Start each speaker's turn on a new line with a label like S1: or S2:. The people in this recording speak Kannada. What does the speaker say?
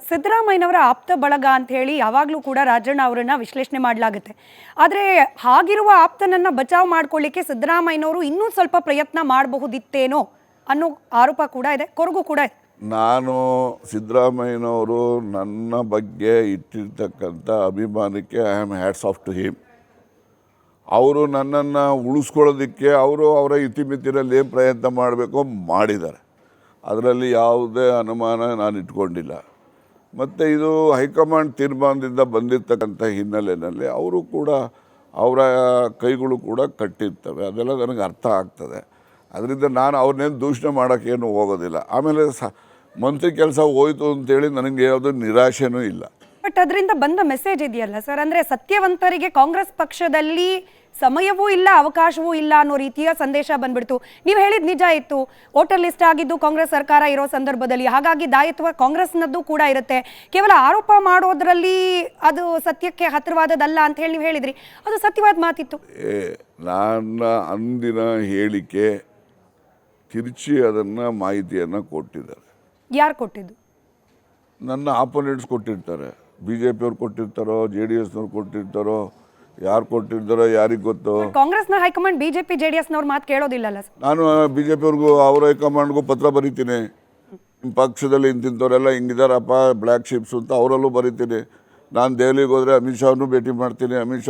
S1: ಸಿದ್ದರಾಮಯ್ಯನವರ ಆಪ್ತ ಬಳಗ ಅಂತ ಹೇಳಿ ಯಾವಾಗಲೂ ಕೂಡ ರಾಜಣ್ಣ ಅವರನ್ನ ವಿಶ್ಲೇಷಣೆ ಮಾಡಲಾಗುತ್ತೆ. ಆದರೆ ಹಾಗಿರುವ ಆಪ್ತನನ್ನ ಬಚಾವ್ ಮಾಡ್ಕೊಳ್ಳಿಕ್ಕೆ ಸಿದ್ದರಾಮಯ್ಯನವರು ಇನ್ನೂ ಸ್ವಲ್ಪ ಪ್ರಯತ್ನ ಮಾಡಬಹುದಿತ್ತೇನೋ ಅನ್ನೋ ಆರೋಪ ಕೂಡ ಇದೆ, ಕೊರಗು ಕೂಡ ಇದೆ.
S2: ನಾನು ಸಿದ್ದರಾಮಯ್ಯನವರು ನನ್ನ ಬಗ್ಗೆ ಇಟ್ಟಿರ್ತಕ್ಕಂಥ ಅಭಿಮಾನಕ್ಕೆ I am hats off to him. ಅವರು ನನ್ನನ್ನು ಉಳಿಸ್ಕೊಳ್ಳೋದಕ್ಕೆ ಅವರ ಇತಿಮಿತಿರಲ್ಲಿ ಏನು ಪ್ರಯತ್ನ ಮಾಡಬೇಕೋ ಮಾಡಿದ್ದಾರೆ. ಅದರಲ್ಲಿ ಯಾವುದೇ ಅನುಮಾನ ನಾನು ಇಟ್ಕೊಂಡಿಲ್ಲ. ಮತ್ತು ಇದು ಹೈಕಮಾಂಡ್ ತೀರ್ಮಾನದಿಂದ ಬಂದಿರತಕ್ಕಂಥ ಹಿನ್ನೆಲೆಯಲ್ಲಿ ಅವರು ಕೂಡ ಅವರ ಕೈಗಳು ಕೂಡ ಕಟ್ಟಿರ್ತವೆ. ಅದೆಲ್ಲ ನನಗೆ ಅರ್ಥ ಆಗ್ತದೆ. ಅದರಿಂದ ನಾನು ಅವ್ರನ್ನೇನು ದೂಷಣೆ ಮಾಡೋಕ್ಕೇನು ಹೋಗೋದಿಲ್ಲ. ಆಮೇಲೆ ಮಂತ್ರಿ ಕೆಲಸ ಹೋಯಿತು ಅಂತೇಳಿ ನನಗೆ ಯಾವುದೂ ನಿರಾಶೆನೂ ಇಲ್ಲ.
S1: ಬಟ್ ಅದರಿಂದ ಬಂದ ಮೆಸೇಜ್ ಇದೆಯಲ್ಲ ಸರ್, ಅಂದರೆ ಸತ್ಯವಂತರಿಗೆ ಕಾಂಗ್ರೆಸ್ ಪಕ್ಷದಲ್ಲಿ ಸಮಯವೂ ಇಲ್ಲ, ಅವಕಾಶವೂ ಇಲ್ಲ ಅನ್ನೋ ರೀತಿಯ ಸಂದೇಶ ಬಂದ್ಬಿಡ್ತು. ನೀವು ಹೇಳಿದ ನಿಜ ಇತ್ತು, ವೋಟರ್ ಲಿಸ್ಟ್ ಆಗಿದ್ದು ಕಾಂಗ್ರೆಸ್ ಸರ್ಕಾರ ಇರೋ ಸಂದರ್ಭದಲ್ಲಿ, ಹಾಗಾಗಿ ದಾಯಿತ್ವ ಕಾಂಗ್ರೆಸ್ನದ್ದು ಕೂಡ ಇರುತ್ತೆ. ಕೇವಲ ಆರೋಪ ಮಾಡೋದ್ರಲ್ಲಿ ಅದು ಸತ್ಯಕ್ಕೆ ಹತ್ತಿರವಾದದಲ್ಲ ಅಂತ ಹೇಳಿ ನೀವು ಹೇಳಿದ್ರಿ, ಅದು ಸತ್ಯವಾದ ಮಾತಿತ್ತು.
S2: ನನ್ನ ಅಂದಿನ ಹೇಳಿಕೆ ತಿರುಚಿ ಅದನ್ನು ಮಾಹಿತಿಯನ್ನು ಕೊಟ್ಟಿದ್ದಾರೆ.
S1: ಯಾರು ಕೊಟ್ಟಿದ್ದು?
S2: ನನ್ನ ಆಪೋನೆಂಟ್ಸ್ ಕೊಟ್ಟಿರ್ತಾರೆ. BJP ಅವ್ರು ಕೊಟ್ಟಿರ್ತಾರೋ, JDSನವ್ರು ಕೊಟ್ಟಿರ್ತಾರೋ, ಯಾರು ಕೊಟ್ಟಿರ್ತಾರೋ ಯಾರಿಗೆ ಗೊತ್ತು.
S1: ಕಾಂಗ್ರೆಸ್ನ ಹೈಕಮಾಂಡ್ BJP JDSನವ್ರು ಮಾತು ಕೇಳೋದಿಲ್ಲಲ್ಲ ಸರ್.
S2: ನಾನು BJP ಅವ್ರಿಗೂ ಅವ್ರ ಹೈಕಮಾಂಡ್ಗೂ ಪತ್ರ ಬರೀತೀನಿ. ನಿಮ್ಮ ಪಕ್ಷದಲ್ಲಿ ಇಂತಿಂಥವರೆಲ್ಲ ಹಿಂಗಿದಾರಪ್ಪ ಬ್ಲ್ಯಾಕ್ ಶಿಪ್ಸ್ ಅಂತ ಅವರಲ್ಲೂ ಬರೀತೀನಿ. ನಾನು ದೆಹಲಿಗೆ ಹೋದರೆ ಅಮಿತ್ ಶಾವ್ರನ್ನೂ ಭೇಟಿ ಮಾಡ್ತೀನಿ. ಅಮಿತ್ ಶಾ